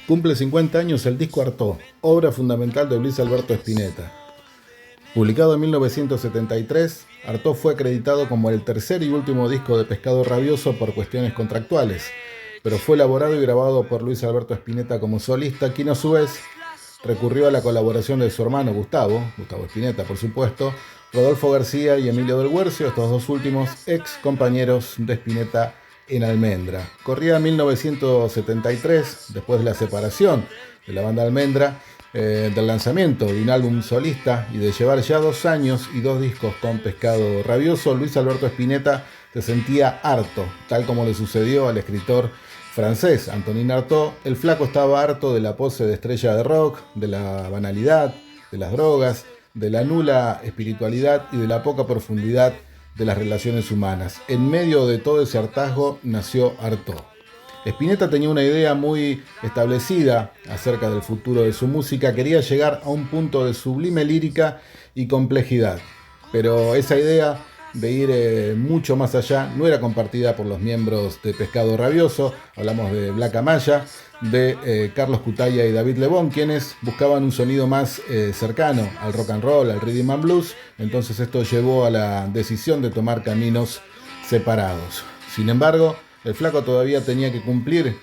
Cumple 50 años el disco Artaud, obra fundamental de Luis Alberto Spinetta. Publicado en 1973, Artaud fue acreditado como el tercer y último disco de Pescado Rabioso por cuestiones contractuales, pero fue elaborado y grabado por Luis Alberto Spinetta como solista, quien a su vez recurrió a la colaboración de su hermano Gustavo Spinetta por supuesto, Rodolfo García y Emilio del Guercio, estos dos últimos ex compañeros de Spinetta en Almendra. Corría 1973, después de la separación de la banda Almendra, del lanzamiento de un álbum solista y de llevar ya 2 años y 2 discos con Pescado Rabioso, Luis Alberto Spinetta se sentía harto, tal como le sucedió al escritor francés Antonin Artaud. El flaco estaba harto de la pose de estrella de rock, de la banalidad, de las drogas, de la nula espiritualidad y de la poca profundidad de las relaciones humanas. En medio de todo ese hartazgo nació Artaud. Spinetta tenía una idea muy establecida acerca del futuro de su música, quería llegar a un punto de sublime lírica y complejidad, pero esa idea de ir mucho más allá no era compartida por los miembros de Pescado Rabioso. Hablamos de Black Amaya, de Carlos Cutaia y David Lebón, quienes buscaban un sonido más cercano al rock and roll, al rhythm and blues. Entonces esto llevó a la decisión de tomar caminos separados. Sin embargo, el flaco todavía tenía que cumplir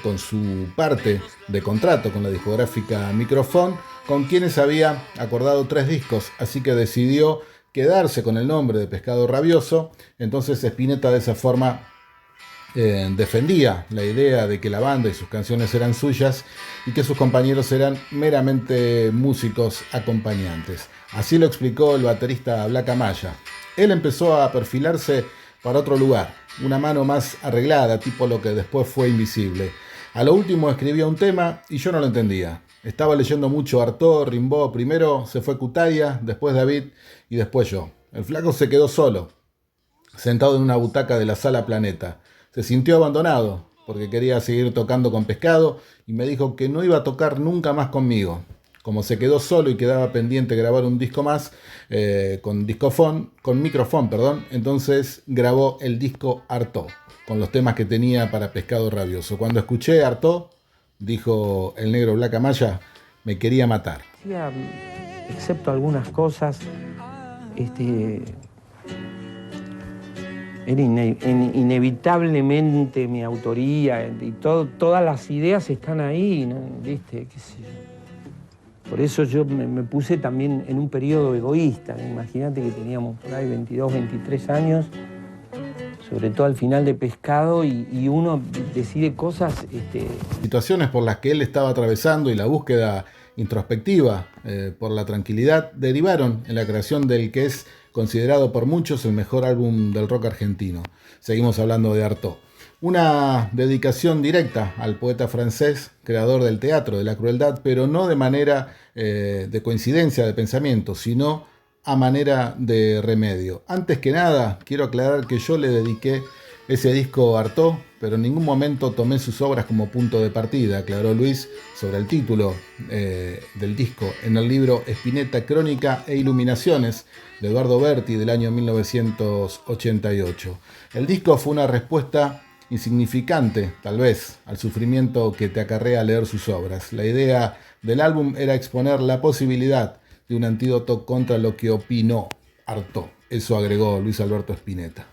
con su parte de contrato con la discográfica Microphone, con quienes había acordado 3 discos, así que decidió quedarse con el nombre de Pescado Rabioso. Entonces Spinetta de esa forma defendía la idea de que la banda y sus canciones eran suyas y que sus compañeros eran meramente músicos acompañantes. Así lo explicó el baterista Black Amaya. Él empezó a perfilarse para otro lugar, una mano más arreglada, tipo lo que después fue Invisible. A lo último escribía un tema y yo no lo entendía. Estaba leyendo mucho Artaud, Rimbaud, primero se fue Cutaia, después David y después yo. El flaco se quedó solo, sentado en una butaca de la Sala Planeta. Se sintió abandonado porque quería seguir tocando con Pescado y me dijo que no iba a tocar nunca más conmigo. Como se quedó solo y quedaba pendiente grabar un disco más con Microphone, entonces grabó el disco Artaud con los temas que tenía para Pescado Rabioso. Cuando escuché Artaud, dijo el negro Black Amaya, me quería matar. Excepto algunas cosas, era inevitablemente mi autoría y todas las ideas están ahí, ¿no? ¿Viste? ¿Qué sé yo? Por eso yo me puse también en un periodo egoísta. Imagínate que teníamos por ahí 22, 23 años, sobre todo al final de Pescado, y uno decide cosas... Situaciones por las que él estaba atravesando y la búsqueda introspectiva por la tranquilidad derivaron en la creación del que es considerado por muchos el mejor álbum del rock argentino. Seguimos hablando de Artaud. Una dedicación directa al poeta francés, creador del teatro de la crueldad, pero no de manera de coincidencia de pensamiento, sino a manera de remedio. Antes que nada, quiero aclarar que yo le dediqué ese disco a Artaud, pero en ningún momento tomé sus obras como punto de partida, aclaró Luis sobre el título del disco en el libro Spinetta, Crónica e Iluminaciones de Eduardo Berti del año 1988. El disco fue una respuesta insignificante, tal vez, al sufrimiento que te acarrea leer sus obras. La idea del álbum era exponer la posibilidad de un antídoto contra lo que opinó Artaud. Eso agregó Luis Alberto Spinetta.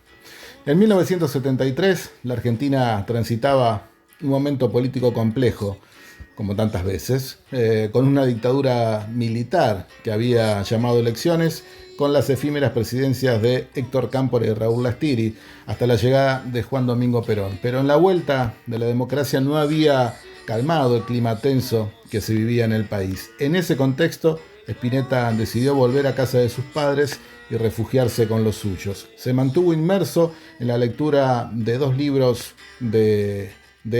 En 1973, la Argentina transitaba un momento político complejo, como tantas veces, con una dictadura militar que había llamado elecciones, con las efímeras presidencias de Héctor Cámpora y Raúl Lastiri, hasta la llegada de Juan Domingo Perón. Pero en la vuelta de la democracia no había calmado el clima tenso que se vivía en el país. En ese contexto, Spinetta decidió volver a casa de sus padres y refugiarse con los suyos. Se mantuvo inmerso en la lectura de 2 libros de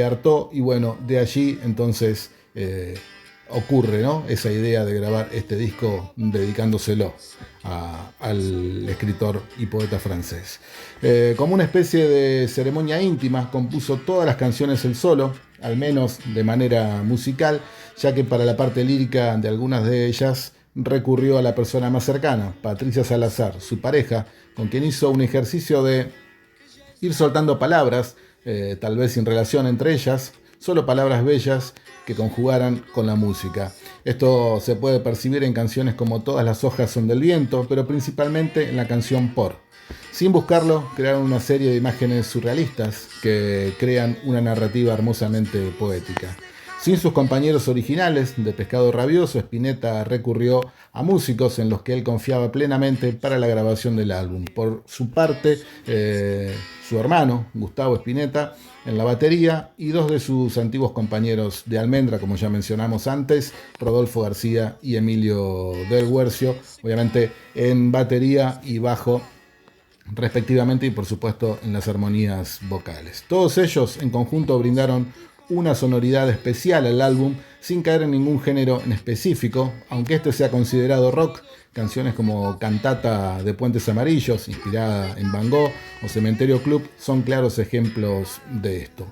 Artaud y bueno, de allí entonces ocurre, ¿no?, esa idea de grabar este disco dedicándoselo al escritor y poeta francés. Como una especie de ceremonia íntima, compuso todas las canciones él solo, al menos de manera musical, ya que para la parte lírica de algunas de ellas recurrió a la persona más cercana, Patricia Salazar, su pareja, con quien hizo un ejercicio de ir soltando palabras, tal vez sin relación entre ellas, solo palabras bellas que conjugaran con la música. Esto se puede percibir en canciones como Todas las hojas son del viento, pero principalmente en la canción Por. Sin buscarlo, crearon una serie de imágenes surrealistas que crean una narrativa hermosamente poética. Sin sus compañeros originales de Pescado Rabioso, Spinetta recurrió a músicos en los que él confiaba plenamente para la grabación del álbum. Por su parte, su hermano, Gustavo Spinetta, en la batería, y dos de sus antiguos compañeros de Almendra, como ya mencionamos antes, Rodolfo García y Emilio Del Guercio, obviamente en batería y bajo respectivamente, y por supuesto en las armonías vocales. Todos ellos en conjunto brindaron una sonoridad especial al álbum sin caer en ningún género en específico, aunque este sea considerado rock. Canciones como Cantata de Puentes Amarillos, inspirada en Van Gogh, o Cementerio Club son claros ejemplos de esto.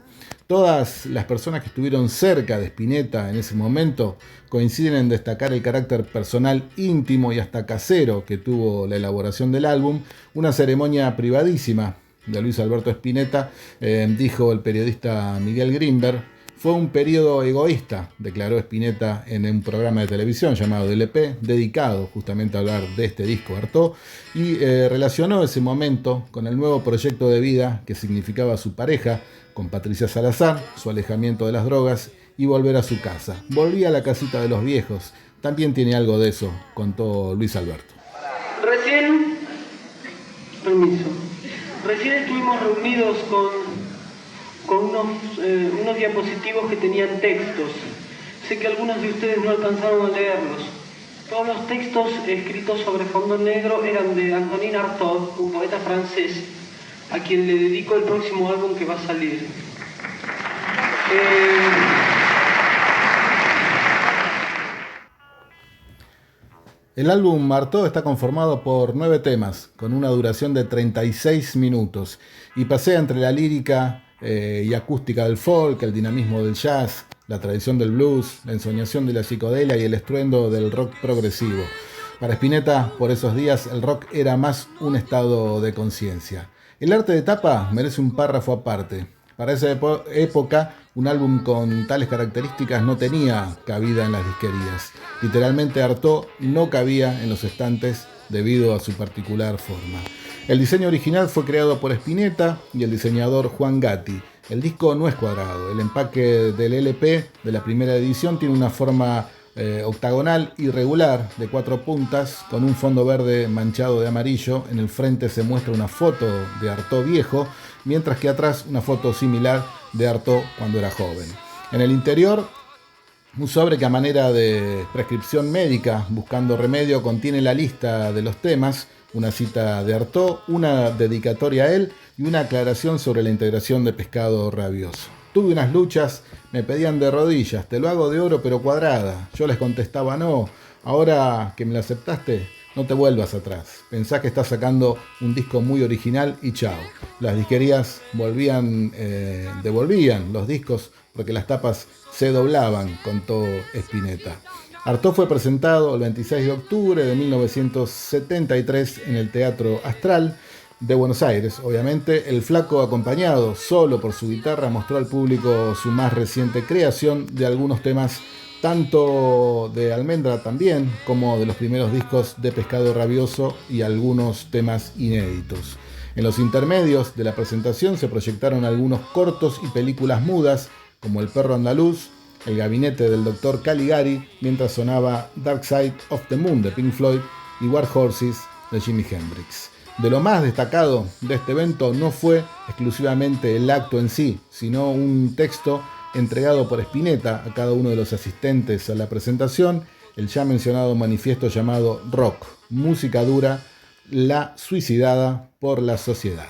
Todas las personas que estuvieron cerca de Spinetta en ese momento coinciden en destacar el carácter personal, íntimo y hasta casero que tuvo la elaboración del álbum, una ceremonia privadísima de Luis Alberto Spinetta, dijo el periodista Miguel Grimberg. Fue un periodo egoísta, declaró Spinetta en un programa de televisión llamado LP, dedicado justamente a hablar de este disco Artaud, y relacionó ese momento con el nuevo proyecto de vida que significaba su pareja con Patricia Salazar, su alejamiento de las drogas y volver a su casa. Volví a la casita de los viejos, también tiene algo de eso, contó Luis Alberto. Recién estuvimos reunidos con unos diapositivos que tenían textos. Sé que algunos de ustedes no alcanzaron a leerlos. Todos los textos escritos sobre fondo negro eran de Antonin Artaud, un poeta francés, a quien le dedico el próximo álbum que va a salir. El álbum Artaud está conformado por 9 temas, con una duración de 36 minutos, y pasea entre la lírica y acústica del folk, el dinamismo del jazz, la tradición del blues, la ensoñación de la psicodelia y el estruendo del rock progresivo. Para Spinetta, por esos días, el rock era más un estado de conciencia. El arte de tapa merece un párrafo aparte. Para esa época, un álbum con tales características no tenía cabida en las disquerías. Literalmente Artaud no cabía en los estantes debido a su particular forma. El diseño original fue creado por Spinetta y el diseñador Juan Gatti. El disco no es cuadrado. El empaque del LP de la primera edición tiene una forma octagonal irregular de 4 puntas con un fondo verde manchado de amarillo. En el frente se muestra una foto de Artaud viejo, mientras que atrás una foto similar de Artaud cuando era joven. En el interior, un sobre que a manera de prescripción médica, buscando remedio, contiene la lista de los temas, una cita de Artaud, una dedicatoria a él y una aclaración sobre la integración de Pescado Rabioso. Tuve unas luchas, me pedían de rodillas, te lo hago de oro pero cuadrada. Yo les contestaba no, ahora que me lo aceptaste, no te vuelvas atrás. Pensá que estás sacando un disco muy original y chao. Las disquerías devolvían los discos porque las tapas se doblaban, contó Spinetta. Artaud fue presentado el 26 de octubre de 1973 en el Teatro Astral de Buenos Aires. Obviamente, el flaco, acompañado solo por su guitarra, mostró al público su más reciente creación de algunos temas, tanto de Almendra también, como de los primeros discos de Pescado Rabioso y algunos temas inéditos. En los intermedios de la presentación se proyectaron algunos cortos y películas mudas, como El perro andaluz, El gabinete del Dr. Caligari, mientras sonaba Dark Side of the Moon de Pink Floyd y War Horses de Jimi Hendrix. De lo más destacado de este evento no fue exclusivamente el acto en sí, sino un texto entregado por Spinetta a cada uno de los asistentes a la presentación, el ya mencionado manifiesto llamado Rock, música dura, la suicidada por la sociedad.